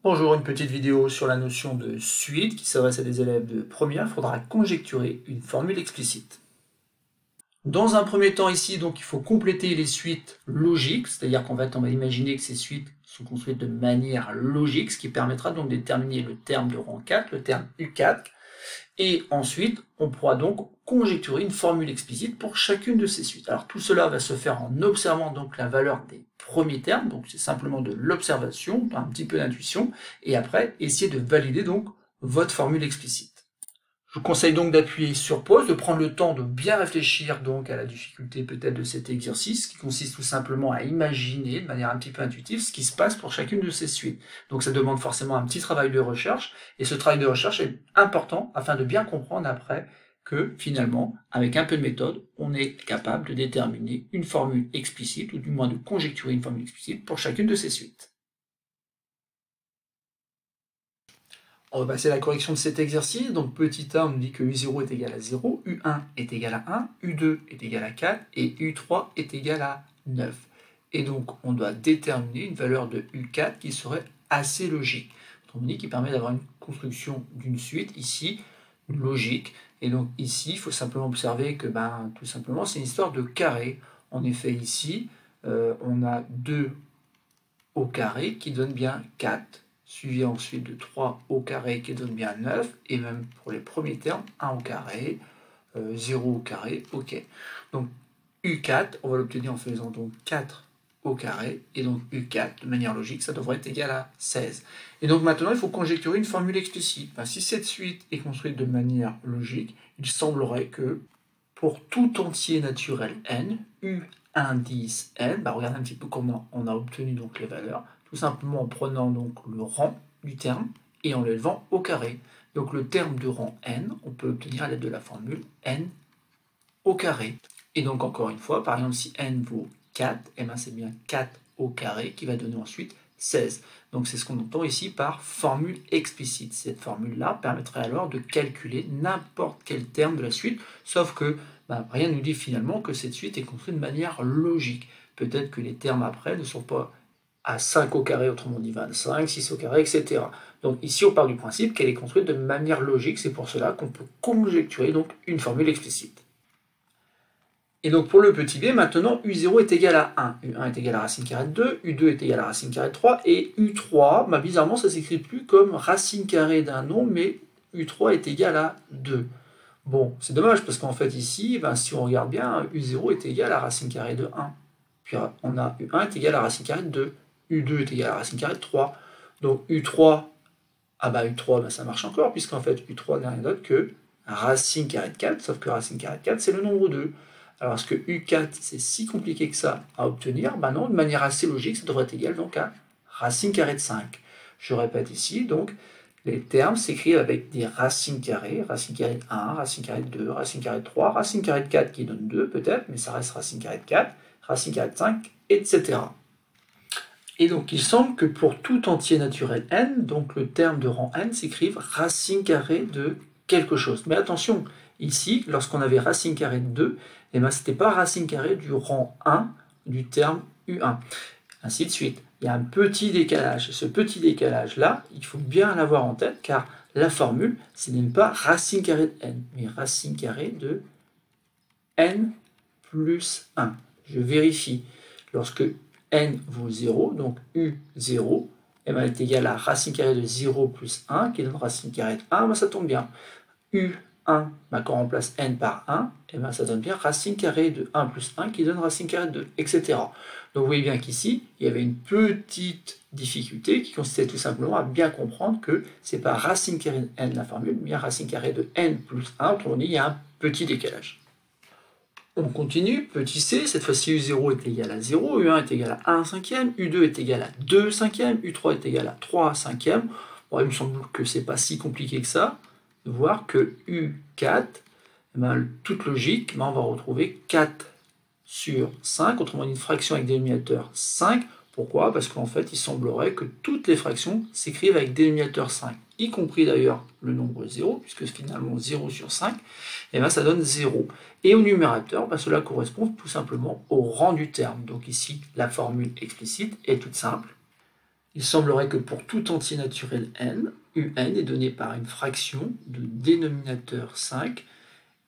Bonjour, une petite vidéo sur la notion de suite qui s'adresse à des élèves de première. Il faudra conjecturer une formule explicite. Dans un premier temps ici, donc, il faut compléter les suites logiques, c'est-à-dire qu'en fait, on va imaginer que ces suites sont construites de manière logique, ce qui permettra donc de déterminer le terme de rang 4, le terme U4, et ensuite, on pourra donc conjecturer une formule explicite pour chacune de ces suites. Alors tout cela va se faire en observant donc la valeur des premiers termes, donc c'est simplement de l'observation, un petit peu d'intuition, et après, essayer de valider donc votre formule explicite. Je vous conseille donc d'appuyer sur pause, de prendre le temps de bien réfléchir donc à la difficulté peut-être de cet exercice, qui consiste tout simplement à imaginer de manière un petit peu intuitive ce qui se passe pour chacune de ces suites. Donc ça demande forcément un petit travail de recherche, et ce travail de recherche est important afin de bien comprendre après que finalement, avec un peu de méthode, on est capable de déterminer une formule explicite, ou du moins de conjecturer une formule explicite pour chacune de ces suites. On va passer à la correction de cet exercice. Donc petit a, on nous dit que U0 est égal à 0, U1 est égal à 1, U2 est égal à 4 et U3 est égal à 9. Et donc on doit déterminer une valeur de U4 qui serait assez logique. Autrement dit, qui permet d'avoir une construction d'une suite ici logique. Et donc ici, il faut simplement observer que tout simplement c'est une histoire de carré. En effet ici, on a 2 au carré qui donne bien 4. Suivi ensuite de 3 au carré qui donne bien 9, et même pour les premiers termes, 1 au carré, 0 au carré, ok. Donc U4, on va l'obtenir en faisant donc 4 au carré, et donc U4, de manière logique, ça devrait être égal à 16. Et donc maintenant, il faut conjecturer une formule explicite. Si cette suite est construite de manière logique, il semblerait que pour tout entier naturel n, U indice n, regardez un petit peu comment on a obtenu donc les valeurs, tout simplement en prenant donc le rang du terme et en l'élevant au carré. Donc le terme de rang n, on peut obtenir à l'aide de la formule n au carré. Et donc encore une fois, par exemple si n vaut 4, et c'est bien 4 au carré qui va donner ensuite 16. Donc c'est ce qu'on entend ici par formule explicite. Cette formule-là permettrait alors de calculer n'importe quel terme de la suite, sauf que rien ne nous dit finalement que cette suite est construite de manière logique. Peut-être que les termes après ne sont pas à 5 au carré, autrement dit 25, 6 au carré, etc. Donc ici, on part du principe qu'elle est construite de manière logique, c'est pour cela qu'on peut conjecturer donc une formule explicite. Et donc pour le petit b, maintenant, U0 est égal à 1, U1 est égal à racine carrée de 2, U2 est égal à racine carrée de 3, et U3, bizarrement, ça ne s'écrit plus comme racine carrée d'un nombre, mais U3 est égal à 2. Bon, c'est dommage, parce qu'en fait ici, si on regarde bien, U0 est égal à racine carrée de 1. Puis on a U1 est égal à racine carrée de 2. U2 est égal à racine carrée de 3. Donc U3, U3, ça marche encore, puisqu'en fait U3 n'est rien d'autre que racine carrée de 4, sauf que racine carrée de 4, c'est le nombre 2. Alors est-ce que U4, c'est si compliqué que ça à obtenir? Non, de manière assez logique, ça devrait être égal donc à racine carrée de 5. Je répète ici, donc, les termes s'écrivent avec des racines carrées de 1, racine carrée de 2, racine carrée de 3, racine carrée de 4 qui donne 2 peut-être, mais ça reste racine carrée de 4, racine carrée de 5, etc. Et donc il semble que pour tout entier naturel n, donc le terme de rang n s'écrive racine carrée de quelque chose. Mais attention, ici, lorsqu'on avait racine carrée de 2, ce n'était pas racine carrée du rang 1 du terme U1. Ainsi de suite. Il y a un petit décalage. Et ce petit décalage-là, il faut bien l'avoir en tête, car la formule, ce n'est pas racine carrée de n, mais racine carrée de n plus 1. Je vérifie. Lorsque n vaut 0, donc U0, est égal à racine carrée de 0 plus 1, qui donne racine carrée de 1, ça tombe bien. U1, quand on remplace n par 1, ça donne bien racine carrée de 1 plus 1, qui donne racine carrée de 2, etc. Donc vous voyez bien qu'ici, il y avait une petite difficulté qui consistait tout simplement à bien comprendre que ce n'est pas racine carrée de n la formule, mais bien racine carrée de n plus 1, autrement dit, il y a un petit décalage. On continue, petit c, cette fois-ci U0 est égal à 0, U1 est égal à 1 cinquième, U2 est égal à 2 cinquièmes, U3 est égal à 3 cinquièmes. Bon, il me semble que c'est pas si compliqué que ça de voir que U4, toute logique, on va retrouver 4 sur 5, autrement dit une fraction avec dénominateur 5. Pourquoi? Parce qu'en fait, il semblerait que toutes les fractions s'écrivent avec dénominateur 5, y compris d'ailleurs le nombre 0, puisque finalement 0 sur 5, ça donne 0. Et au numérateur, cela correspond tout simplement au rang du terme. Donc ici, la formule explicite est toute simple. Il semblerait que pour tout entier naturel n, un est donné par une fraction de dénominateur 5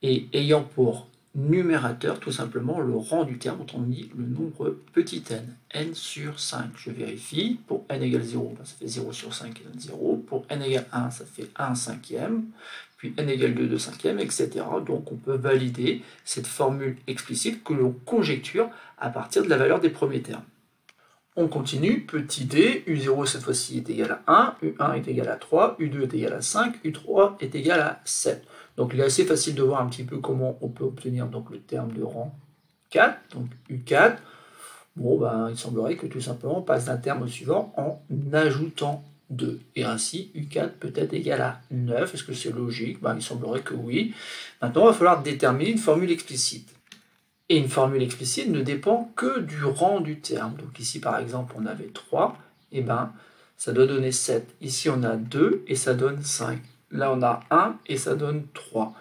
et ayant pour numérateur tout simplement le rang du terme, autrement dit le nombre petit n sur 5. Je vérifie, pour n égale 0, ça fait 0 sur 5 qui donne 0, pour n égale 1, ça fait 1 cinquième, puis n égale 2, 2 cinquièmes, etc. Donc on peut valider cette formule explicite que l'on conjecture à partir de la valeur des premiers termes. On continue, petit d, u0 cette fois-ci est égal à 1, u1 est égal à 3, u2 est égal à 5, u3 est égal à 7. Donc il est assez facile de voir un petit peu comment on peut obtenir donc, le terme de rang 4, donc u4. Bon, ben, il semblerait que tout simplement on passe d'un terme au suivant en ajoutant 2. Et ainsi, u4 peut être égal à 9. Est-ce que c'est logique? Ben, il semblerait que oui. Maintenant, il va falloir déterminer une formule explicite. Et une formule explicite ne dépend que du rang du terme. Donc ici, par exemple, on avait 3, et ben, ça doit donner 7. Ici, on a 2, et ça donne 5. Là, on a 1, et ça donne 3.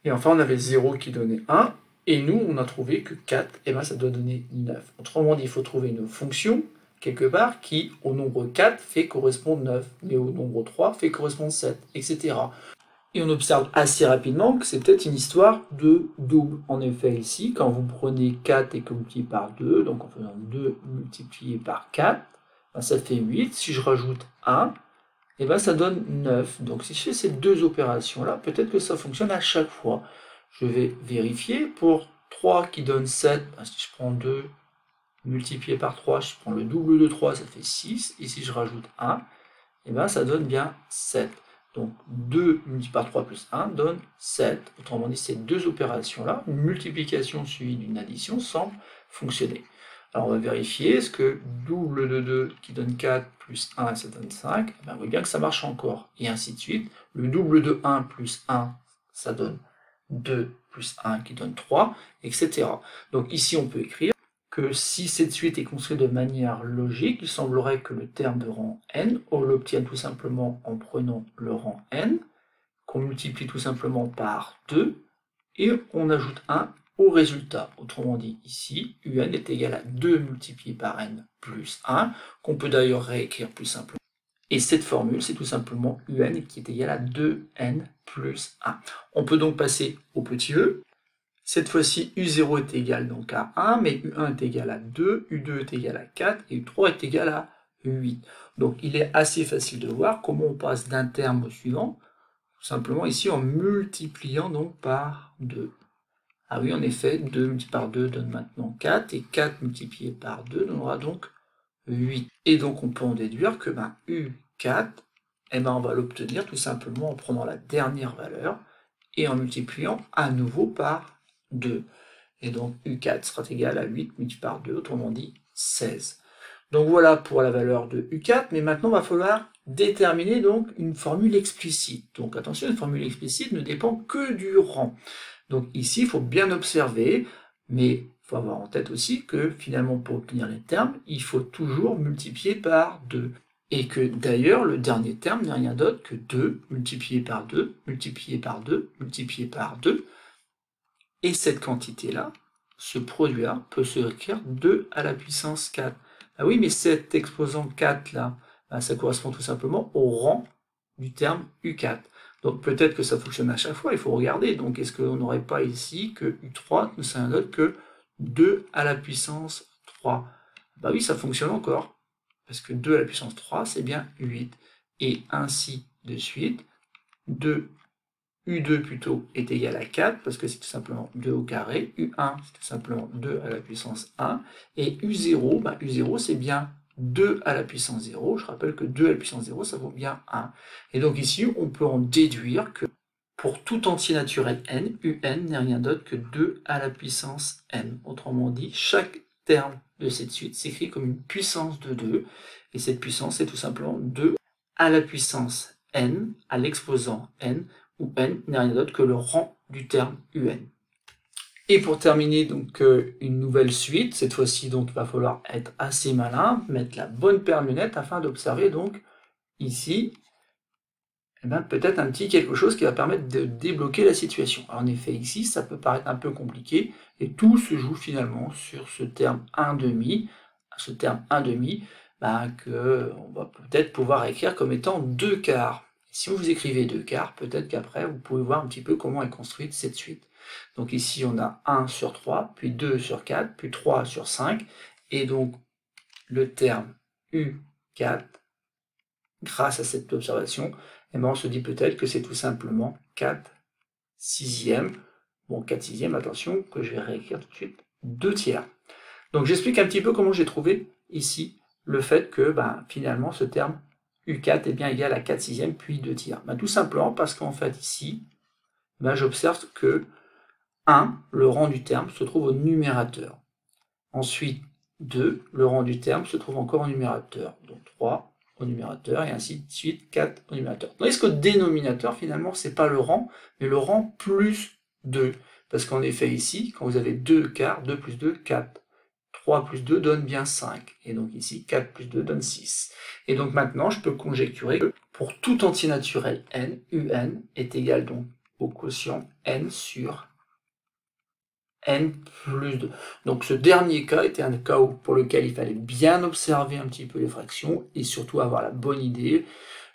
Et enfin, on avait 0 qui donnait 1, et nous, on a trouvé que 4, et ben, ça doit donner 9. Autrement dit, il faut trouver une fonction, quelque part, qui, au nombre 4, fait correspondre 9, mais au nombre 3, fait correspondre 7, etc. Et on observe assez rapidement que c'est peut-être une histoire de double. En effet, ici, quand vous prenez 4 et que vous multipliez par 2, donc en faisant 2 multiplié par 4, ben ça fait 8. Si je rajoute 1, et ben ça donne 9. Donc si je fais ces deux opérations-là, peut-être que ça fonctionne à chaque fois. Je vais vérifier. Pour 3 qui donne 7, ben si je prends 2 multiplié par 3, je prends le double de 3, ça fait 6. Et si je rajoute 1, et ben ça donne bien 7. Donc 2 multiplié par 3 plus 1 donne 7. Autrement dit, ces deux opérations-là, une multiplication suivie d'une addition, semblent fonctionner. Alors on va vérifier, est-ce que double de 2 qui donne 4 plus 1, ça donne 5? Ben, on voit bien que ça marche encore, et ainsi de suite. Le double de 1 plus 1, ça donne 2 plus 1 qui donne 3, etc. Donc ici on peut écrire que si cette suite est construite de manière logique, il semblerait que le terme de rang n, on l'obtienne tout simplement en prenant le rang n, qu'on multiplie tout simplement par 2, et on ajoute 1 au résultat. Autrement dit, ici, un est égal à 2 multiplié par n plus 1, qu'on peut d'ailleurs réécrire plus simplement. Et cette formule, c'est tout simplement un qui est égal à 2n plus 1. On peut donc passer au petit e. Cette fois-ci, u0 est égal donc à 1, mais u1 est égal à 2, u2 est égal à 4, et u3 est égal à 8. Donc il est assez facile de voir comment on passe d'un terme au suivant, tout simplement ici en multipliant donc par 2. Ah oui, en effet, 2 multiplié par 2 donne maintenant 4, et 4 multiplié par 2 donnera donc 8. Et donc on peut en déduire que u4, eh ben, on va l'obtenir tout simplement en prenant la dernière valeur, et en multipliant à nouveau par 2. Et donc u4 sera égal à 8 multiplié par 2, autrement dit 16. Donc voilà pour la valeur de u4, mais maintenant il va falloir déterminer donc une formule explicite. Donc attention, une formule explicite ne dépend que du rang. Donc ici, il faut bien observer, mais il faut avoir en tête aussi que finalement pour obtenir les termes, il faut toujours multiplier par 2. Et que d'ailleurs, le dernier terme n'est rien d'autre que 2 multiplié par 2, multiplié par 2, multiplié par 2. Et cette quantité-là, ce produit-là, peut se écrire 2 à la puissance 4. Ah oui, mais cet exposant 4-là, ça correspond tout simplement au rang du terme U4. Donc peut-être que ça fonctionne à chaque fois, il faut regarder. Donc est-ce qu'on n'aurait pas ici que U3 ne c'est rien d'autre que 2 à la puissance 3? Bah oui, ça fonctionne encore. Parce que 2 à la puissance 3, c'est bien 8. Et ainsi de suite, U2 plutôt est égal à 4, parce que c'est tout simplement 2 au carré. U1, c'est tout simplement 2 à la puissance 1. Et U0, U0 c'est bien 2 à la puissance 0. Je rappelle que 2 à la puissance 0, ça vaut bien 1. Et donc ici, on peut en déduire que pour tout entier naturel n, un n'est rien d'autre que 2 à la puissance n. Autrement dit, chaque terme de cette suite s'écrit comme une puissance de 2. Et cette puissance, c'est tout simplement 2 à la puissance n, à l'exposant n, où n n'est rien d'autre que le rang du terme un. Et pour terminer donc une nouvelle suite, cette fois-ci donc il va falloir être assez malin, mettre la bonne paire de lunettes afin d'observer donc ici peut-être un petit quelque chose qui va permettre de débloquer la situation. Alors, en effet ici ça peut paraître un peu compliqué et tout se joue finalement sur ce terme 1/2. Ce terme 1/2 qu'on va peut-être pouvoir écrire comme étant 2 quarts. Si vous écrivez 2 quarts, peut-être qu'après, vous pouvez voir un petit peu comment est construite cette suite. Donc ici, on a 1 sur 3, puis 2 sur 4, puis 3 sur 5, et donc le terme U4, grâce à cette observation, eh ben, on se dit peut-être que c'est tout simplement 4 sixièmes. Bon, 4 sixièmes, attention, que je vais réécrire tout de suite, 2 tiers. Donc j'explique un petit peu comment j'ai trouvé ici le fait que finalement ce terme U4 est bien égal à 4 sixièmes puis 2 tiers. Tout simplement parce qu'en fait ici, j'observe que 1, le rang du terme, se trouve au numérateur. Ensuite, 2, le rang du terme se trouve encore au numérateur. Donc 3 au numérateur et ainsi de suite, 4 au numérateur. Tandis qu'au dénominateur, finalement, c'est pas le rang, mais le rang plus 2. Parce qu'en effet, ici, quand vous avez 2 quarts, 2 plus 2, 4. 3 plus 2 donne bien 5. Et donc ici, 4 plus 2 donne 6. Et donc maintenant, je peux conjecturer que pour tout entier naturel n, un est égal donc au quotient n sur n plus 2. Donc ce dernier cas était un cas pour lequel il fallait bien observer un petit peu les fractions et surtout avoir la bonne idée,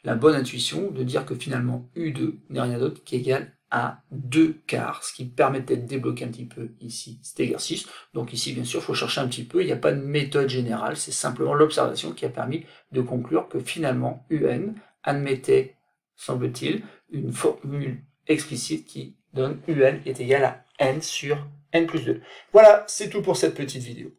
la bonne intuition de dire que finalement U2 n'est rien d'autre qu'égal à 2 quarts, ce qui permettait de débloquer un petit peu ici cet exercice. Donc ici, bien sûr, il faut chercher un petit peu, il n'y a pas de méthode générale, c'est simplement l'observation qui a permis de conclure que finalement UN admettait, semble-t-il, une formule explicite qui donne UN est égal à n sur n plus 2. Voilà, c'est tout pour cette petite vidéo.